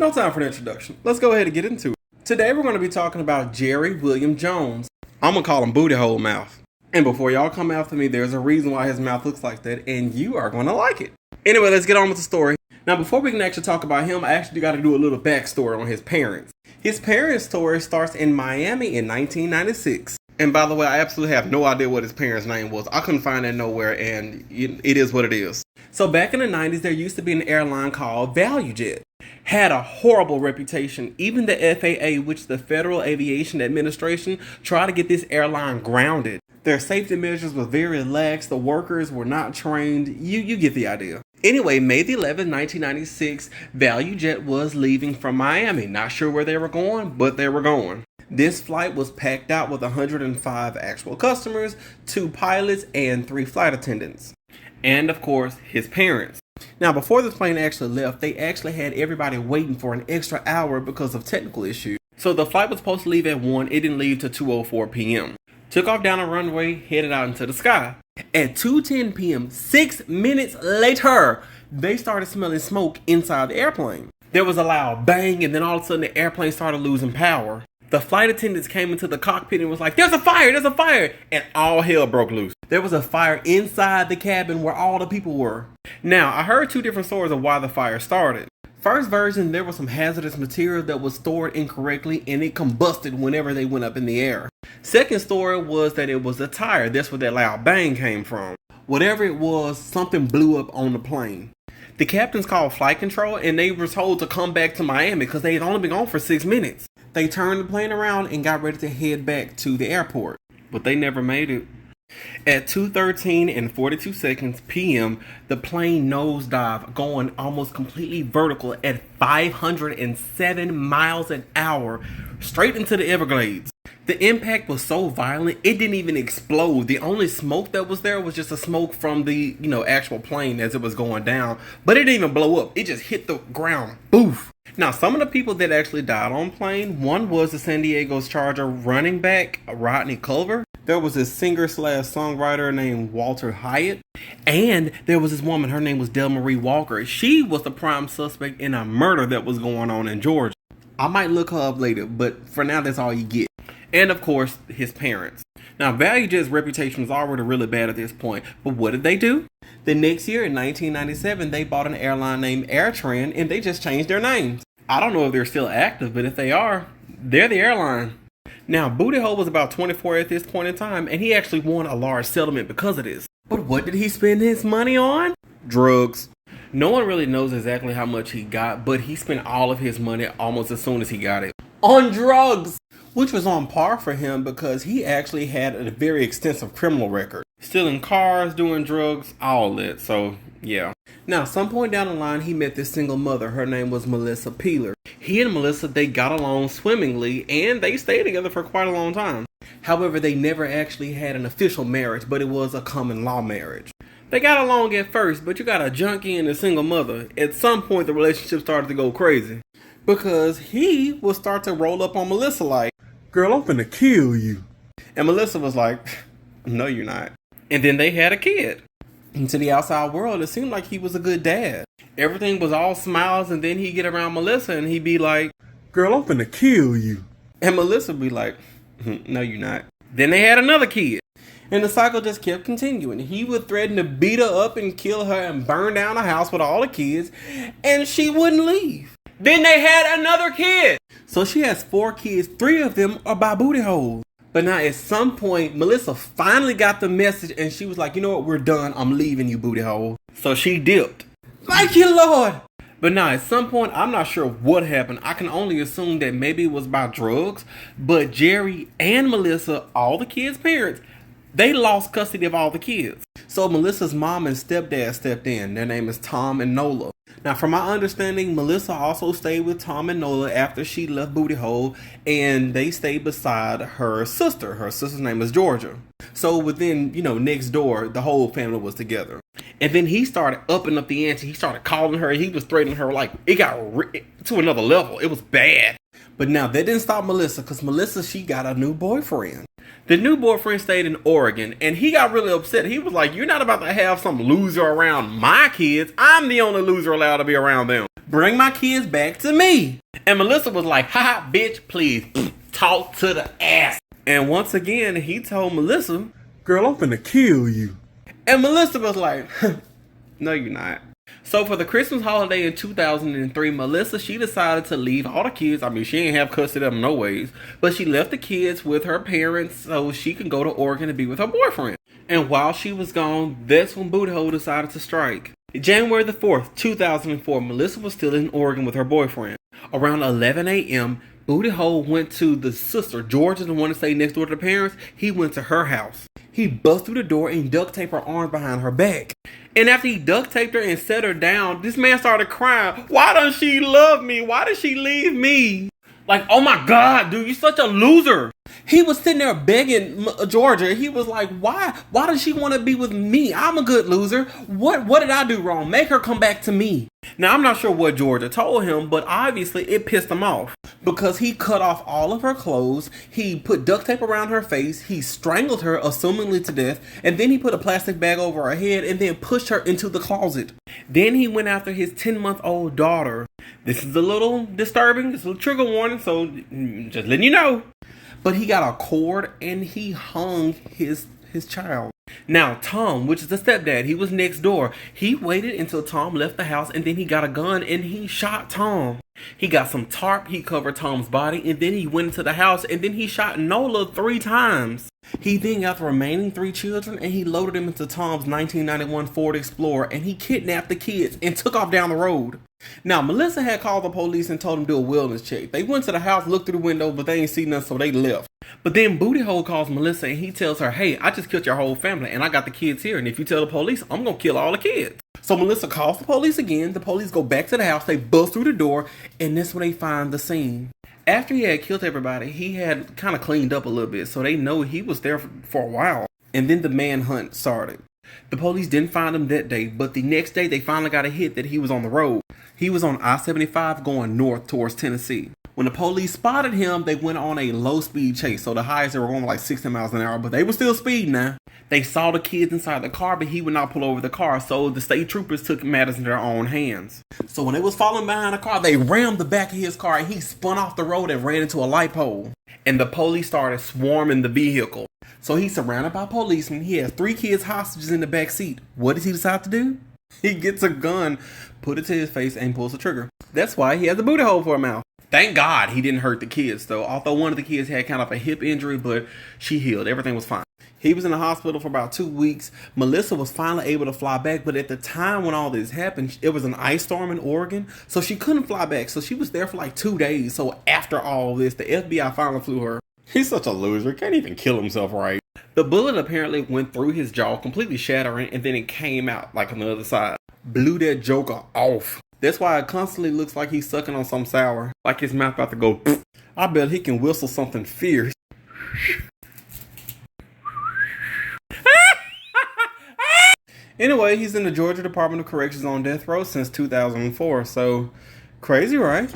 No time for an introduction. Let's go ahead and get into it. Today we're going to be talking about Jerry William Jones. I'm going to call him Booty Hole Mouth. And before y'all come after me, there's a reason why his mouth looks like that, and you are going to like it. Anyway, let's get on with the story. Now, before we can actually talk about him, I actually got to do a little backstory on his parents. His parents' story starts in Miami in 1996. And by the way, I absolutely have no idea what his parents' name was. I couldn't find that nowhere, and it is what it is. So back in the 90s, there used to be an airline called ValueJet. Had a horrible reputation. Even the FAA, which is the Federal Aviation Administration, tried to get this airline grounded. Their safety measures were very lax. The workers were not trained. You get the idea. Anyway, May the 11th, 1996, ValueJet was leaving from Miami. Not sure where they were going, but they were going. This flight was packed out with 105 actual customers, 2 pilots, and 3 flight attendants. And of course, his parents. Now, before this plane actually left, they actually had everybody waiting for an extra hour because of technical issues. So the flight was supposed to leave at 1, it didn't leave till 2:04 p.m. Took off down the runway, headed out into the sky. At 2:10 p.m., 6 minutes later, they started smelling smoke inside the airplane. There was a loud bang, and then all of a sudden the airplane started losing power. The flight attendants came into the cockpit and was like, there's a fire, and all hell broke loose. There was a fire inside the cabin where all the people were. Now, I heard 2 different stories of why the fire started. First version, there was some hazardous material that was stored incorrectly and it combusted whenever they went up in the air. Second story was that it was a tire. That's where that loud bang came from. Whatever it was, something blew up on the plane. The captains called flight control and they were told to come back to Miami because they had only been gone for 6 minutes. They turned the plane around and got ready to head back to the airport, but they never made it. At 2:13 and 42 seconds p.m., the plane nosedived, going almost completely vertical at 507 miles an hour, straight into the Everglades. The impact was so violent, it didn't even explode. The only smoke that was there was just a smoke from the, actual plane as it was going down. But it didn't even blow up. It just hit the ground. Boof. Now, some of the people that actually died on plane, one was the San Diego's Charger running back, Rodney Culver. There was this singer/songwriter named Walter Hyatt. And there was this woman, her name was Del Marie Walker. She was the prime suspect in a murder that was going on in Georgia. I might look her up later, but for now, that's all you get. And of course, his parents. Now, ValueJet's reputation was already really bad at this point, but what did they do? The next year, in 1997, they bought an airline named AirTran, and they just changed their names. I don't know if they're still active, but if they are, they're the airline. Now, Booty Hole was about 24 at this point in time, and he actually won a large settlement because of this. But what did he spend his money on? Drugs. No one really knows exactly how much he got, but he spent all of his money almost as soon as he got it on drugs, which was on par for him because he actually had a very extensive criminal record. Stealing cars, doing drugs, all that. So, yeah. Now, some point down the line, he met this single mother. Her name was Melissa Peeler. He and Melissa, they got along swimmingly, and they stayed together for quite a long time. However, they never actually had an official marriage, but it was a common law marriage. They got along at first, but you got a junkie and a single mother. At some point, the relationship started to go crazy because he would start to roll up on Melissa like, girl, I'm finna kill you. And Melissa was like, no, you're not. And then they had a kid. And to the outside world, it seemed like he was a good dad. Everything was all smiles, and then he'd get around Melissa and he'd be like, girl, I'm finna kill you. And Melissa would be like, no, you're not. Then they had another kid. And the cycle just kept continuing. He would threaten to beat her up and kill her and burn down the house with all the kids, and she wouldn't leave. Then they had another kid. So she has 4 kids. 3 of them are by Booty Hole. But now at some point, Melissa finally got the message and she was like, you know what, we're done. I'm leaving you, Booty Hole. So she dipped. Thank you, Lord. But now at some point, I'm not sure what happened. I can only assume that maybe it was by drugs. But Jerry and Melissa, all the kids' parents, they lost custody of all the kids. So Melissa's mom and stepdad stepped in. Their name is Tom and Nola. Now, from my understanding, Melissa also stayed with Tom and Nola after she left Booty Hole, and they stayed beside her sister. Her sister's name is Georgia. So within, next door, the whole family was together. And then he started upping up the ante. He started calling her. He was threatening her like it got to another level. It was bad. But now that didn't stop Melissa because Melissa, she got a new boyfriend. The new boyfriend stayed in Oregon, and he got really upset. He was like, "You're not about to have some loser around my kids. I'm the only loser allowed to be around them. Bring my kids back to me." And Melissa was like, "Ha, bitch, please talk to the ass." And once again, he told Melissa, "Girl, I'm finna kill you." And Melissa was like, "No, you're not." So for the Christmas holiday in 2003, Melissa, she decided to leave all the kids. I mean, she ain't have custody of them no ways. But she left the kids with her parents so she can go to Oregon to be with her boyfriend. And while she was gone, that's when Booty Hole decided to strike. January the 4th, 2004, Melissa was still in Oregon with her boyfriend. Around 11 a.m., Booty Hole went to the sister, Georgia, the one that stayed next door to the parents. He went to her house. He bust through the door and duct taped her arms behind her back. And after he duct taped her and set her down, this man started crying. "Why doesn't she love me? Why did she leave me?" Like, oh my God, dude, you're such a loser. He was sitting there begging Georgia. He was like, why does she want to be with me? I'm a good loser. What did I do wrong? Make her come back to me. Now, I'm not sure what Georgia told him, but obviously it pissed him off because he cut off all of her clothes. He put duct tape around her face. He strangled her, assumingly to death. And then he put a plastic bag over her head and then pushed her into the closet. Then he went after his 10-month-old daughter. This is a little disturbing. It's a little trigger warning, so just letting you know. But he got a cord and he hung his child. Now, Tom, which is the stepdad, he was next door. He waited until Tom left the house and then he got a gun and he shot Tom. He got some tarp, he covered Tom's body, and then he went into the house and then he shot Nola 3 times. He then got the remaining 3 children and he loaded them into Tom's 1991 Ford Explorer and he kidnapped the kids and took off down the road. Now, Melissa had called the police and told them to do a wellness check. They went to the house, looked through the window, but they ain't seen nothing, so they left. But then Booty Hole calls Melissa and he tells her, "Hey, I just killed your whole family and I got the kids here. And if you tell the police, I'm going to kill all the kids." So Melissa calls the police again. The police go back to the house. They bust through the door and that's when they find the scene. After he had killed everybody, he had kind of cleaned up a little bit. So they know he was there for a while. And then the manhunt started. The police didn't find him that day, but the next day they finally got a hit that he was on the road. He was on I-75 going north towards Tennessee. When the police spotted him, they went on a low-speed chase. So the highest they were going like 60 miles an hour, but they were still speeding now. They saw the kids inside the car, but he would not pull over the car. So the state troopers took matters in their own hands. So when they was following behind the car, they rammed the back of his car and he spun off the road and ran into a light pole. And the police started swarming the vehicle. So he's surrounded by policemen. He has 3 kids hostages in the back seat. What does he decide to do? He gets a gun, put it to his face, and pulls the trigger. That's why he has a booty hole for a mouth. Thank God he didn't hurt the kids, though. Although one of the kids had kind of a hip injury, but she healed. Everything was fine. He was in the hospital for about 2 weeks. Melissa was finally able to fly back, but at the time when all this happened, it was an ice storm in Oregon, so she couldn't fly back. So she was there for like 2 days. So after all this, the FBI finally flew her. He's such a loser. Can't even kill himself right. The bullet apparently went through his jaw, completely shattering, and then it came out like on the other side. Blew that joker off. That's why it constantly looks like he's sucking on some sour. Like his mouth about to go. I bet he can whistle something fierce. Anyway, he's in the Georgia Department of Corrections on death row since 2004. So, crazy, right?